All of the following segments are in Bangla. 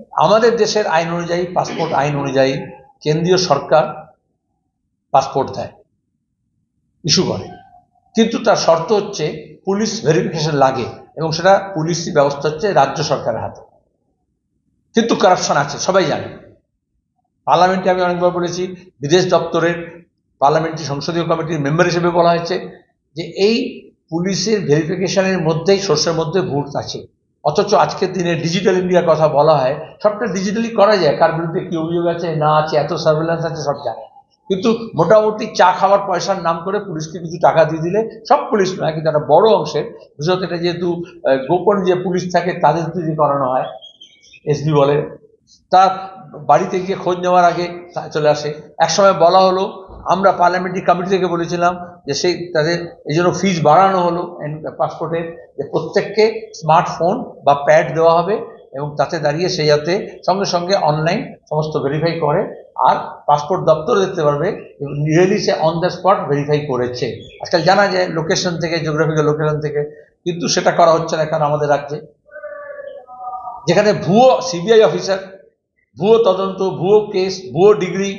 আমাদের দেশের আইন অনুযায়ী, পাসপোর্ট আইন অনুযায়ী কেন্দ্রীয় সরকার পাসপোর্ট দেয়, ইস্যু করে, কিন্তু তার শর্ত হচ্ছে পুলিশ ভেরিফিকেশন লাগে এবং সেটা পুলিশি ব্যবস্থা হচ্ছে রাজ্য সরকারের হাতে। কিন্তু কারাপশন আছে, সবাই জানে। পার্লামেন্টে আমি অনেকবার বলেছি, বিদেশ দপ্তরের পার্লামেন্টারি সংসদীয় কমিটির মেম্বার হিসেবে বলা হয়েছে যে এই পুলিশের ভেরিফিকেশনের মধ্যেই সোর্সের মধ্যে ভুল আছে। অথচ আজকের দিনে ডিজিটাল ইন্ডিয়ার কথা বলা হয়, সবটা ডিজিটালি করা যায়, কার বিরুদ্ধে কি অভিযোগ আছে না আছে, এত সার্ভেলেন্স আছে, সব জানে। কিন্তু মোটামুটি চা খাওয়ার পয়সার নাম করে পুলিশকে কিছু টাকা দিয়ে দিলে, সব পুলিশ নয় কিন্তু একটা বড় অংশের, বিশেষত এটা যেহেতু গোপন যে পুলিশ থাকে তাদের দিয়ে করানো হয়, এসবি বলে, তার বাড়িতে গিয়ে খোঁজ নেওয়ার আগে চলে আসে। একসময় বলা হলো, আমরা পার্লামেন্টারি কমিটি থেকে বলেছিলাম যে সেই তাদের এই জন্য ফিজ বাড়ানো হলো পাসপোর্টের, যে প্রত্যেককে স্মার্টফোন বা প্যাড দেওয়া হবে এবং তাতে দাঁড়িয়ে সেই যাতে সঙ্গে সঙ্গে অনলাইন সমস্ত ভেরিফাই করে, আর পাসপোর্ট দপ্তর দেখতে পারবে really say on the spot verify করেছে। আজকাল জানা যায় লোকেশন থেকে, জিওগ্রাফিক্যাল লোকেশন থেকে, কিন্তু সেটা করা হচ্ছে না কারণ আমাদের রাজ্যে, যেখানে ভুয়ো সিবিআই অফিসার, ভুয়ো তদন্ত, ভুয়ো কেস, ভুয়ো ডিগ্রি,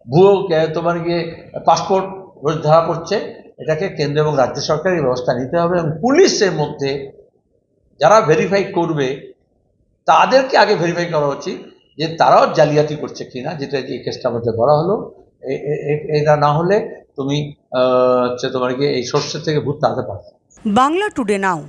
ভুয়ো তোমার গিয়ে পাসপোর্ট রোজ ধরা পড়ছে। এটাকে কেন্দ্র এবং রাজ্য সরকারের ব্যবস্থা নিতে হবে এবং পুলিশের মধ্যে যারা ভেরিফাই করবে তাদেরকে আগে ভেরিফাই করা উচিত যে তারাও জালিয়াতি করছে কিনা, যেটা এই কেসটার মধ্যে বলা হলো। এটা না হলে তুমি হচ্ছে তোমার গিয়ে এই সোর্সের থেকে ভূত তাড়াতে পারবে। বাংলা টুডে নাও।